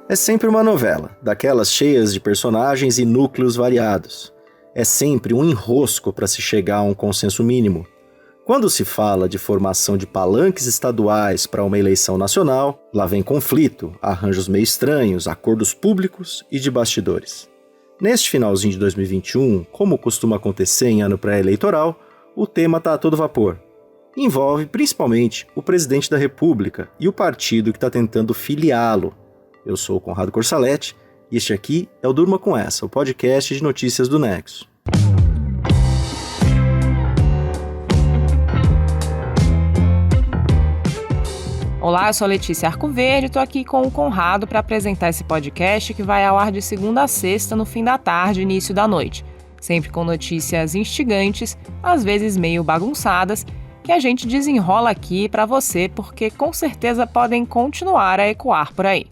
É sempre uma novela, daquelas cheias de personagens e núcleos variados. É sempre um enrosco para se chegar a um consenso mínimo. Quando se fala de formação de palanques estaduais para uma eleição nacional, lá vem conflito, arranjos meio estranhos, acordos públicos e de bastidores. Neste finalzinho de 2021, como costuma acontecer em ano pré-eleitoral, o tema está a todo vapor. Envolve principalmente o presidente da República e o partido que está tentando filiá-lo. Eu sou o Conrado Corsaletti e este aqui é o Durma Com Essa, o podcast de notícias do Nexo. Olá, eu sou a Letícia Arcoverde e estou aqui com o Conrado para apresentar esse podcast que vai ao ar de segunda a sexta no fim da tarde e início da noite. Sempre com notícias instigantes, às vezes meio bagunçadas, que a gente desenrola aqui para você porque com certeza podem continuar a ecoar por aí.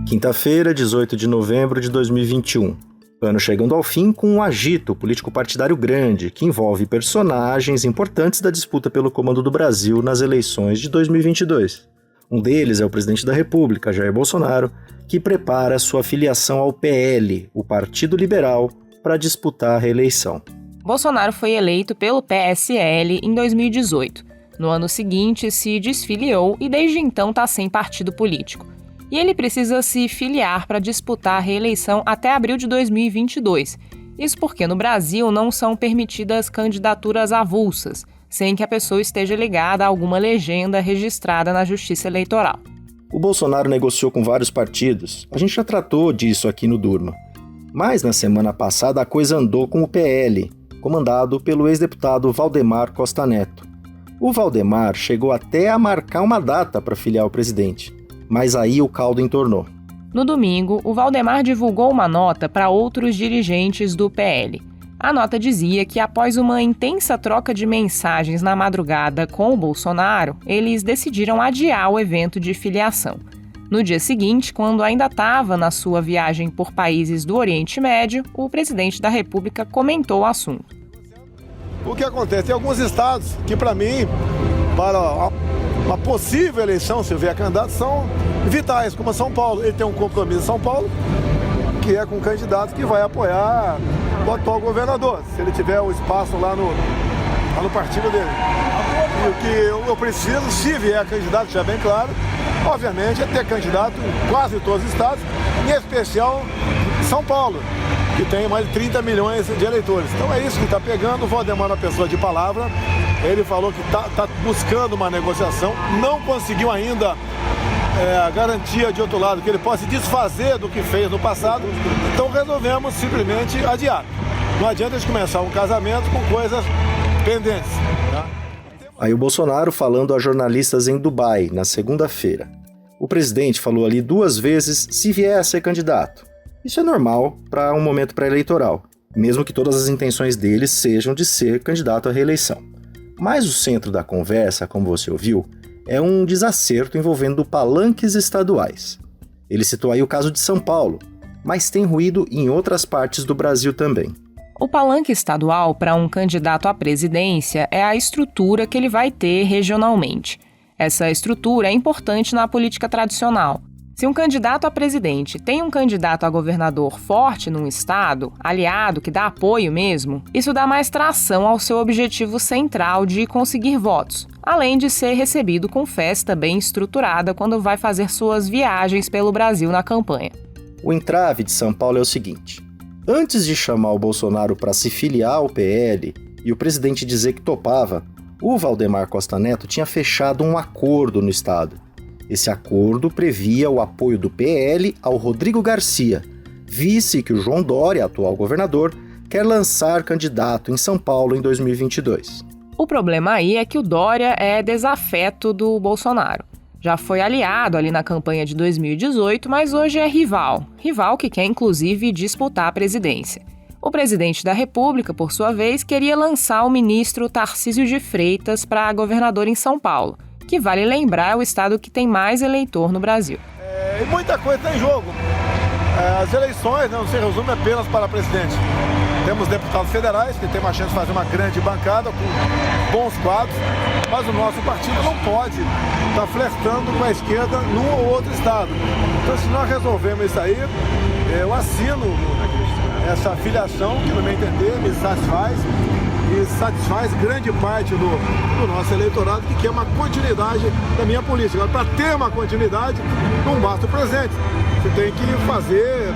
Quinta-feira, 18 de novembro de 2021. Ano chegando ao fim com um agito político-partidário grande que envolve personagens importantes da disputa pelo comando do Brasil nas eleições de 2022. Um deles é o presidente da República, Jair Bolsonaro, que prepara sua filiação ao PL, o Partido Liberal, para disputar a reeleição. Bolsonaro foi eleito pelo PSL em 2018. No ano seguinte, se desfiliou e desde então está sem partido político. E ele precisa se filiar para disputar a reeleição até abril de 2022. Isso porque no Brasil não são permitidas candidaturas avulsas, sem que a pessoa esteja ligada a alguma legenda registrada na Justiça Eleitoral. O Bolsonaro negociou com vários partidos. A gente já tratou disso aqui no Durma. Mas na semana passada a coisa andou com o PL, comandado pelo ex-deputado Valdemar Costa Neto. O Valdemar chegou até a marcar uma data para filiar o presidente. Mas aí o caldo entornou. No domingo, o Valdemar divulgou uma nota para outros dirigentes do PL. A nota dizia que após uma intensa troca de mensagens na madrugada com o Bolsonaro, eles decidiram adiar o evento de filiação. No dia seguinte, quando ainda estava na sua viagem por países do Oriente Médio, o presidente da República comentou o assunto. O que acontece? Tem alguns estados que, para mim, para uma possível eleição, se vier candidato, são vitais, como São Paulo. Ele tem um compromisso em São Paulo, que é com um candidato que vai apoiar o atual governador, se ele tiver o espaço lá no partido dele. E o que eu preciso, se vier candidato, já é bem claro, obviamente, é ter candidato em quase todos os estados, em especial São Paulo, que tem mais de 30 milhões de eleitores. Então é isso que está pegando. O Valdemar é uma pessoa de palavra. Ele falou que está buscando uma negociação, não conseguiu ainda a garantia de outro lado que ele possa se desfazer do que fez no passado, então resolvemos simplesmente adiar. Não adianta a gente começar um casamento com coisas pendentes. Tá? Aí o Bolsonaro falando a jornalistas em Dubai, na segunda-feira. O presidente falou ali 2 vezes se vier a ser candidato. Isso é normal para um momento pré-eleitoral, mesmo que todas as intenções dele sejam de ser candidato à reeleição. Mas o centro da conversa, como você ouviu, é um desacerto envolvendo palanques estaduais. Ele citou aí o caso de São Paulo, mas tem ruído em outras partes do Brasil também. O palanque estadual para um candidato à presidência é a estrutura que ele vai ter regionalmente. Essa estrutura é importante na política tradicional. Se um candidato a presidente tem um candidato a governador forte num estado, aliado, que dá apoio mesmo, isso dá mais tração ao seu objetivo central de conseguir votos, além de ser recebido com festa bem estruturada quando vai fazer suas viagens pelo Brasil na campanha. O entrave de São Paulo é o seguinte: antes de chamar o Bolsonaro para se filiar ao PL e o presidente dizer que topava, o Valdemar Costa Neto tinha fechado um acordo no estado. Esse acordo previa o apoio do PL ao Rodrigo Garcia, vice que o João Dória, atual governador, quer lançar candidato em São Paulo em 2022. O problema aí é que o Dória é desafeto do Bolsonaro. Já foi aliado ali na campanha de 2018, mas hoje é rival. Rival que quer, inclusive, disputar a presidência. O presidente da República, por sua vez, queria lançar o ministro Tarcísio de Freitas para governador em São Paulo, que vale lembrar é o estado que tem mais eleitor no Brasil. E muita coisa está em jogo. As eleições não se resumem apenas para presidente. Temos deputados federais que têm uma chance de fazer uma grande bancada com bons quadros, mas o nosso partido não pode estar flertando com a esquerda num ou outro estado. Então, se nós resolvemos isso aí, eu assino essa filiação, que no meu entender me satisfaz e satisfaz grande parte do nosso eleitorado, que quer uma continuidade da minha política. Agora, para ter uma continuidade, não basta o presente. Você tem que fazer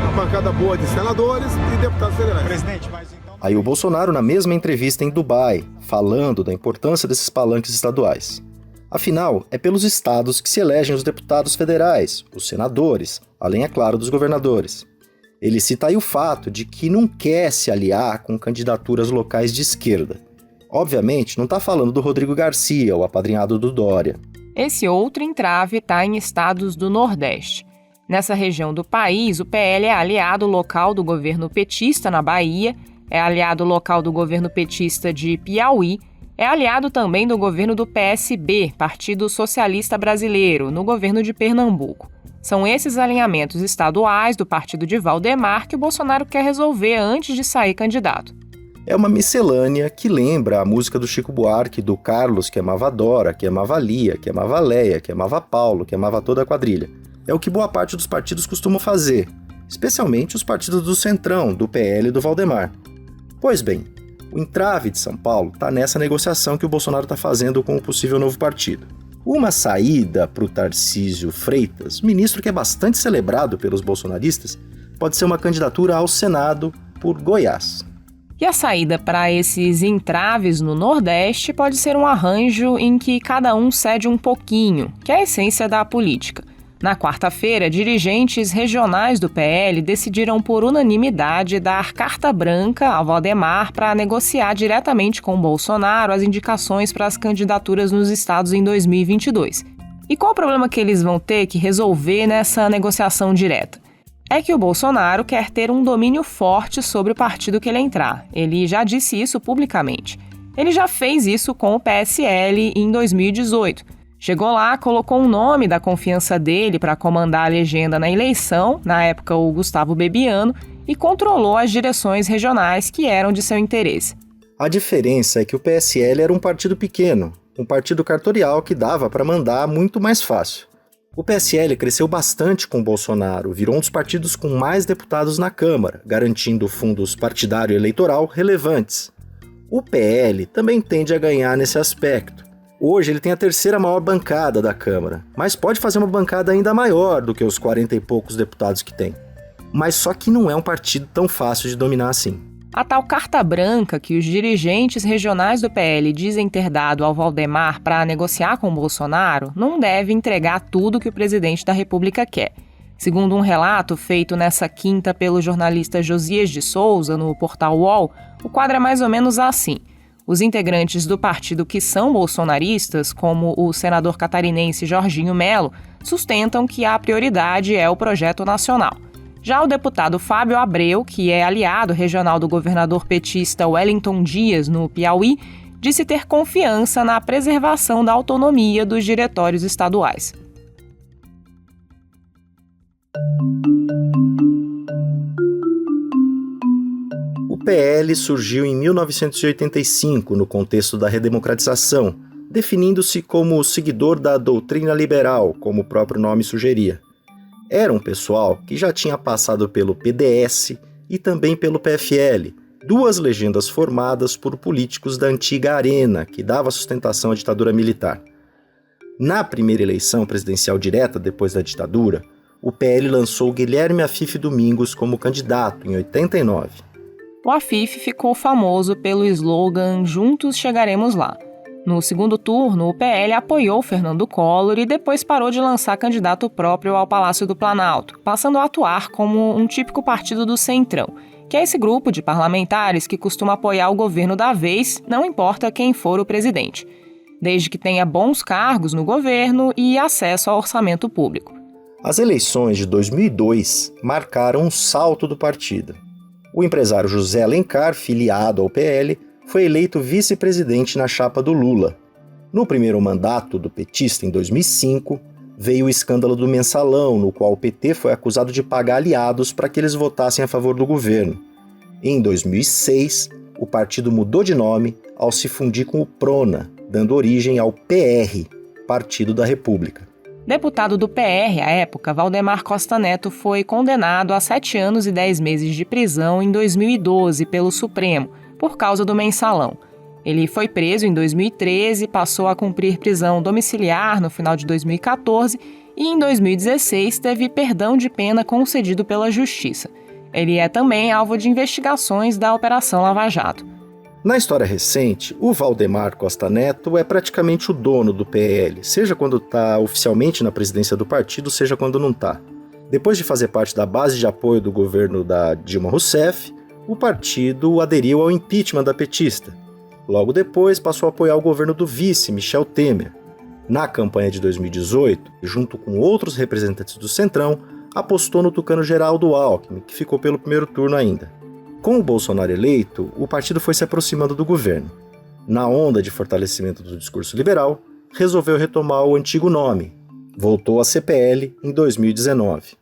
uma bancada boa de senadores e deputados federais. Presidente, mas então... Aí o Bolsonaro, na mesma entrevista em Dubai, falando da importância desses palanques estaduais. Afinal, é pelos estados que se elegem os deputados federais, os senadores, além, é claro, dos governadores. Ele cita aí o fato de que não quer se aliar com candidaturas locais de esquerda. Obviamente, não está falando do Rodrigo Garcia, o apadrinhado do Dória. Esse outro entrave está em estados do Nordeste. Nessa região do país, o PL é aliado local do governo petista na Bahia, é aliado local do governo petista de Piauí, é aliado também do governo do PSB, Partido Socialista Brasileiro, no governo de Pernambuco. São esses alinhamentos estaduais do partido de Valdemar que o Bolsonaro quer resolver antes de sair candidato. É uma miscelânea que lembra a música do Chico Buarque, do Carlos, que amava a Dora, que amava a Lia, que amava a Leia, que amava Paulo, que amava toda a quadrilha. É o que boa parte dos partidos costumam fazer, especialmente os partidos do Centrão, do PL e do Valdemar. Pois bem, o entrave de São Paulo está nessa negociação que o Bolsonaro está fazendo com o possível novo partido. Uma saída para o Tarcísio Freitas, ministro que é bastante celebrado pelos bolsonaristas, pode ser uma candidatura ao Senado por Goiás. E a saída para esses entraves no Nordeste pode ser um arranjo em que cada um cede um pouquinho, que é a essência da política. Na quarta-feira, dirigentes regionais do PL decidiram por unanimidade dar carta branca ao Valdemar para negociar diretamente com Bolsonaro as indicações para as candidaturas nos estados em 2022. E qual o problema que eles vão ter que resolver nessa negociação direta? É que o Bolsonaro quer ter um domínio forte sobre o partido que ele entrar. Ele já disse isso publicamente. Ele já fez isso com o PSL em 2018. Chegou lá, colocou um nome da confiança dele para comandar a legenda na eleição, na época o Gustavo Bebiano, e controlou as direções regionais que eram de seu interesse. A diferença é que o PSL era um partido pequeno, um partido cartorial que dava para mandar muito mais fácil. O PSL cresceu bastante com o Bolsonaro, virou um dos partidos com mais deputados na Câmara, garantindo fundos partidário e eleitoral relevantes. O PL também tende a ganhar nesse aspecto. Hoje ele tem a terceira maior bancada da Câmara, mas pode fazer uma bancada ainda maior do que os 40 e poucos deputados que tem. Mas só que não é um partido tão fácil de dominar assim. A tal carta branca que os dirigentes regionais do PL dizem ter dado ao Valdemar para negociar com o Bolsonaro não deve entregar tudo que o presidente da República quer. Segundo um relato feito nessa quinta pelo jornalista Josias de Souza no portal UOL, o quadro é mais ou menos assim. Os integrantes do partido que são bolsonaristas, como o senador catarinense Jorginho Melo, sustentam que a prioridade é o projeto nacional. Já o deputado Fábio Abreu, que é aliado regional do governador petista Wellington Dias, no Piauí, disse ter confiança na preservação da autonomia dos diretórios estaduais. O PL surgiu em 1985, no contexto da redemocratização, definindo-se como seguidor da doutrina liberal, como o próprio nome sugeria. Era um pessoal que já tinha passado pelo PDS e também pelo PFL, duas legendas formadas por políticos da antiga Arena, que dava sustentação à ditadura militar. Na primeira eleição presidencial direta depois da ditadura, o PL lançou Guilherme Afif Domingos como candidato em 89. O Afif ficou famoso pelo slogan Juntos Chegaremos Lá. No segundo turno, o PL apoiou Fernando Collor e depois parou de lançar candidato próprio ao Palácio do Planalto, passando a atuar como um típico partido do Centrão, que é esse grupo de parlamentares que costuma apoiar o governo da vez, não importa quem for o presidente, desde que tenha bons cargos no governo e acesso ao orçamento público. As eleições de 2002 marcaram um salto do partido. O empresário José Alencar, filiado ao PL, foi eleito vice-presidente na chapa do Lula. No primeiro mandato do petista, em 2005, veio o escândalo do mensalão, no qual o PT foi acusado de pagar aliados para que eles votassem a favor do governo. Em 2006, o partido mudou de nome ao se fundir com o PRONA, dando origem ao PR, Partido da República. Deputado do PR à época, Valdemar Costa Neto foi condenado a 7 anos e 10 meses de prisão em 2012 pelo Supremo, por causa do mensalão. Ele foi preso em 2013, passou a cumprir prisão domiciliar no final de 2014 e em 2016 teve perdão de pena concedido pela Justiça. Ele é também alvo de investigações da Operação Lava Jato. Na história recente, o Valdemar Costa Neto é praticamente o dono do PL, seja quando está oficialmente na presidência do partido, seja quando não está. Depois de fazer parte da base de apoio do governo da Dilma Rousseff, o partido aderiu ao impeachment da petista. Logo depois, passou a apoiar o governo do vice, Michel Temer. Na campanha de 2018, junto com outros representantes do Centrão, apostou no tucano Geraldo Alckmin, que ficou pelo primeiro turno ainda. Com o Bolsonaro eleito, o partido foi se aproximando do governo. Na onda de fortalecimento do discurso liberal, resolveu retomar o antigo nome. Voltou a CPL em 2019.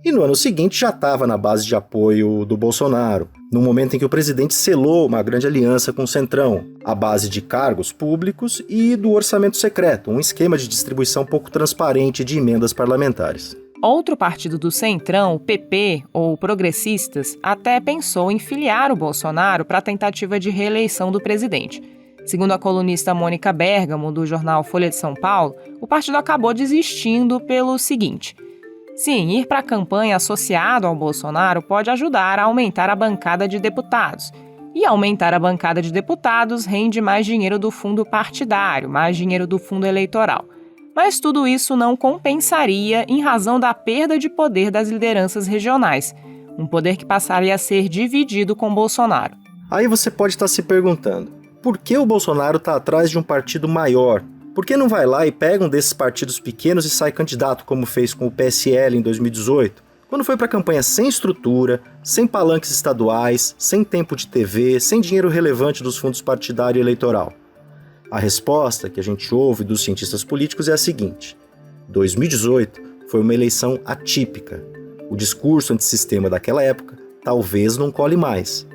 E no ano seguinte já estava na base de apoio do Bolsonaro, no momento em que o presidente selou uma grande aliança com o Centrão, à base de cargos públicos e do orçamento secreto, um esquema de distribuição pouco transparente de emendas parlamentares. Outro partido do Centrão, o PP, ou Progressistas, até pensou em filiar o Bolsonaro para a tentativa de reeleição do presidente. Segundo a colunista Mônica Bergamo, do jornal Folha de São Paulo, o partido acabou desistindo pelo seguinte: sim, ir para a campanha associado ao Bolsonaro pode ajudar a aumentar a bancada de deputados. E aumentar a bancada de deputados rende mais dinheiro do fundo partidário, mais dinheiro do fundo eleitoral. Mas tudo isso não compensaria em razão da perda de poder das lideranças regionais, um poder que passaria a ser dividido com Bolsonaro. Aí você pode estar se perguntando, por que o Bolsonaro está atrás de um partido maior? Por que não vai lá e pega um desses partidos pequenos e sai candidato, como fez com o PSL em 2018? Quando foi para a campanha sem estrutura, sem palanques estaduais, sem tempo de TV, sem dinheiro relevante dos fundos partidário e eleitoral? A resposta que a gente ouve dos cientistas políticos é a seguinte: 2018 foi uma eleição atípica. O discurso antissistema daquela época talvez não cole mais.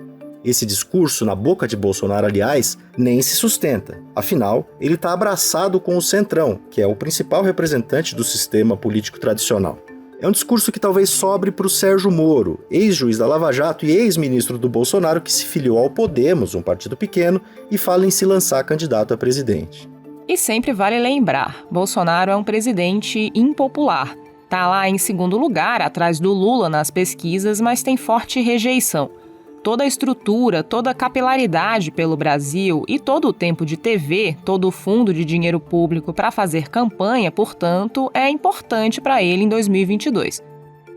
Esse discurso, na boca de Bolsonaro, aliás, nem se sustenta. Afinal, ele está abraçado com o Centrão, que é o principal representante do sistema político tradicional. É um discurso que talvez sobre para o Sérgio Moro, ex-juiz da Lava Jato e ex-ministro do Bolsonaro, que se filiou ao Podemos, um partido pequeno, e fala em se lançar candidato a presidente. E sempre vale lembrar, Bolsonaro é um presidente impopular. Está lá em segundo lugar, atrás do Lula nas pesquisas, mas tem forte rejeição. Toda a estrutura, toda a capilaridade pelo Brasil e todo o tempo de TV, todo o fundo de dinheiro público para fazer campanha, portanto, é importante para ele em 2022.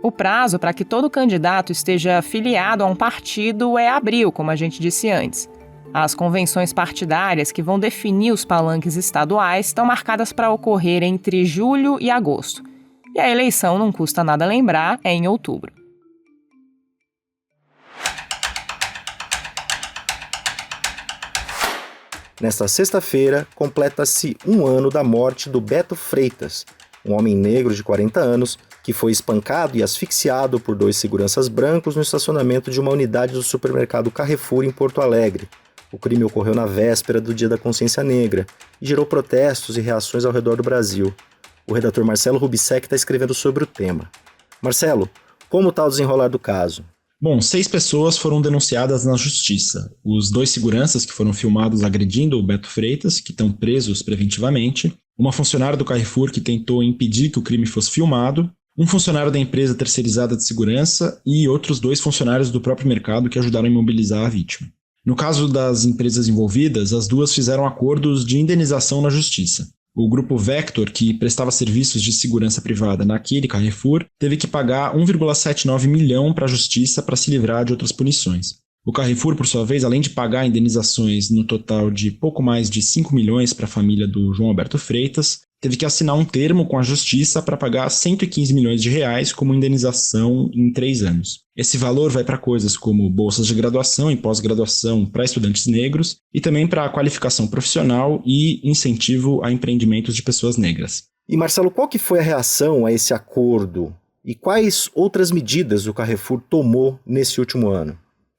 O prazo para que todo candidato esteja filiado a um partido é abril, como a gente disse antes. As convenções partidárias que vão definir os palanques estaduais estão marcadas para ocorrer entre julho e agosto. E a eleição, não custa nada lembrar, é em outubro. Nesta sexta-feira, completa-se um ano da morte do Beto Freitas, um homem negro de 40 anos que foi espancado e asfixiado por 2 seguranças brancos no estacionamento de uma unidade do supermercado Carrefour em Porto Alegre. O crime ocorreu na véspera do Dia da Consciência Negra e gerou protestos e reações ao redor do Brasil. O redator Marcelo Rubissec está escrevendo sobre o tema. Marcelo, como está o desenrolar do caso? Bom, 6 pessoas foram denunciadas na justiça. Os 2 seguranças que foram filmados agredindo o Beto Freitas, que estão presos preventivamente, uma funcionária do Carrefour que tentou impedir que o crime fosse filmado, um funcionário da empresa terceirizada de segurança e outros 2 funcionários do próprio mercado que ajudaram a imobilizar a vítima. No caso das empresas envolvidas, as 2 fizeram acordos de indenização na justiça. O grupo Vector, que prestava serviços de segurança privada naquele Carrefour, teve que pagar 1,79 milhão para a justiça para se livrar de outras punições. O Carrefour, por sua vez, além de pagar indenizações no total de pouco mais de 5 milhões para a família do João Alberto Freitas, teve que assinar um termo com a justiça para pagar 115 milhões de reais como indenização em 3 anos. Esse valor vai para coisas como bolsas de graduação e pós-graduação para estudantes negros e também para a qualificação profissional e incentivo a empreendimentos de pessoas negras. E Marcelo, qual que foi a reação a esse acordo? E quais outras medidas o Carrefour tomou nesse último ano?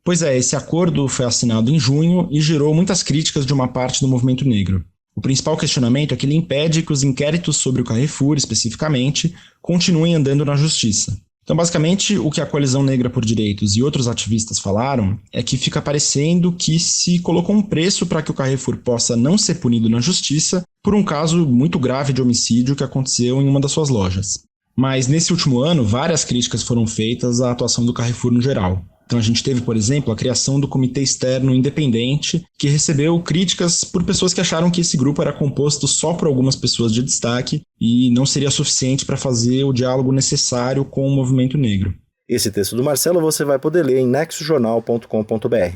Pois é, esse acordo foi assinado em junho e gerou muitas críticas de uma parte do movimento negro. O principal questionamento é que ele impede que os inquéritos sobre o Carrefour, especificamente, continuem andando na justiça. Então, basicamente, o que a Coalizão Negra por Direitos e outros ativistas falaram é que fica parecendo que se colocou um preço para que o Carrefour possa não ser punido na justiça por um caso muito grave de homicídio que aconteceu em uma das suas lojas. Mas, nesse último ano, várias críticas foram feitas à atuação do Carrefour no geral. Então a gente teve, por exemplo, a criação do Comitê Externo Independente, que recebeu críticas por pessoas que acharam que esse grupo era composto só por algumas pessoas de destaque e não seria suficiente para fazer o diálogo necessário com o movimento negro. Esse texto do Marcelo você vai poder ler em nexojornal.com.br.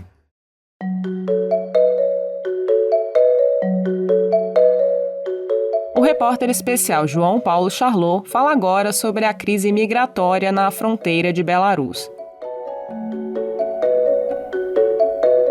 O repórter especial João Paulo Charlot fala agora sobre a crise migratória na fronteira de Belarus.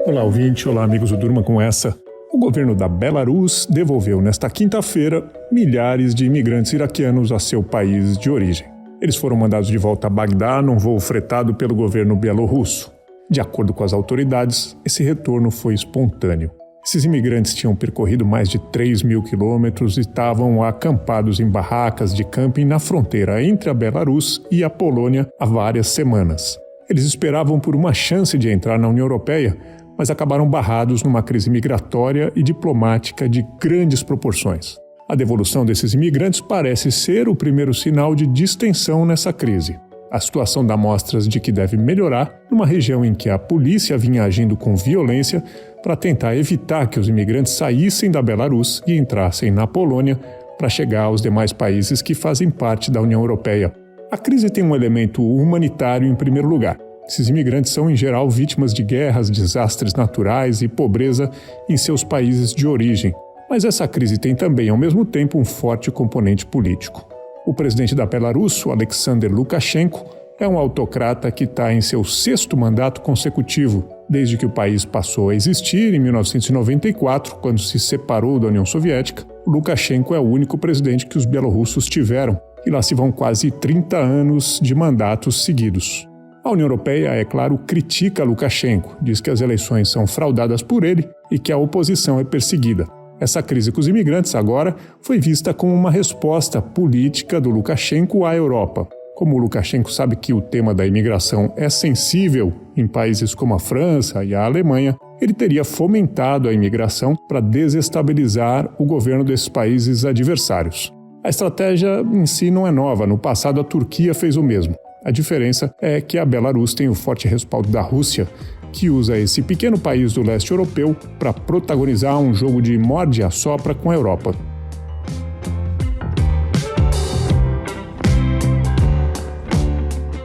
Olá, ouvinte. Olá, amigos do Durma com Essa. O governo da Belarus devolveu nesta quinta-feira milhares de imigrantes iraquianos a seu país de origem. Eles foram mandados de volta a Bagdá num voo fretado pelo governo bielorrusso. De acordo com as autoridades, esse retorno foi espontâneo. Esses imigrantes tinham percorrido mais de 3.000 quilômetros e estavam acampados em barracas de camping na fronteira entre a Belarus e a Polônia há várias semanas. Eles esperavam por uma chance de entrar na União Europeia, mas acabaram barrados numa crise migratória e diplomática de grandes proporções. A devolução desses imigrantes parece ser o primeiro sinal de distensão nessa crise. A situação dá mostras de que deve melhorar numa região em que a polícia vinha agindo com violência para tentar evitar que os imigrantes saíssem da Belarus e entrassem na Polônia para chegar aos demais países que fazem parte da União Europeia. A crise tem um elemento humanitário em primeiro lugar. Esses imigrantes são, em geral, vítimas de guerras, desastres naturais e pobreza em seus países de origem. Mas essa crise tem também, ao mesmo tempo, um forte componente político. O presidente da Belarus, Alexander Lukashenko, é um autocrata que está em seu 6º mandato consecutivo, desde que o país passou a existir em 1994, quando se separou da União Soviética. O Lukashenko é o único presidente que os bielorrussos tiveram, e lá se vão quase 30 anos de mandatos seguidos. A União Europeia, é claro, critica Lukashenko, diz que as eleições são fraudadas por ele e que a oposição é perseguida. Essa crise com os imigrantes agora foi vista como uma resposta política do Lukashenko à Europa. Como o Lukashenko sabe que o tema da imigração é sensível em países como a França e a Alemanha, ele teria fomentado a imigração para desestabilizar o governo desses países adversários. A estratégia em si não é nova, no passado a Turquia fez o mesmo. A diferença é que a Belarus tem o forte respaldo da Rússia, que usa esse pequeno país do leste europeu para protagonizar um jogo de morde-a-sopra com a Europa.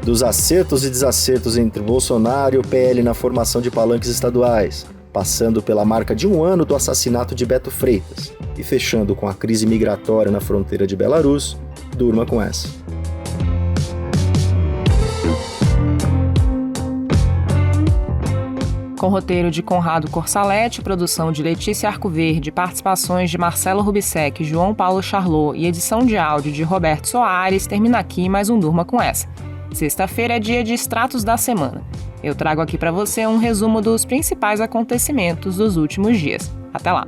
Dos acertos e desacertos entre Bolsonaro e o PL na formação de palanques estaduais, passando pela marca de 1 ano do assassinato de Beto Freitas e fechando com a crise migratória na fronteira de Belarus, durma com essa. Com roteiro de Conrado Corsaletti, produção de Letícia Arcoverde, participações de Marcelo Rubissec, João Paulo Charlot e edição de áudio de Roberto Soares, termina aqui mais um Durma com Essa. Sexta-feira é dia de extratos da semana. Eu trago aqui para você um resumo dos principais acontecimentos dos últimos dias. Até lá!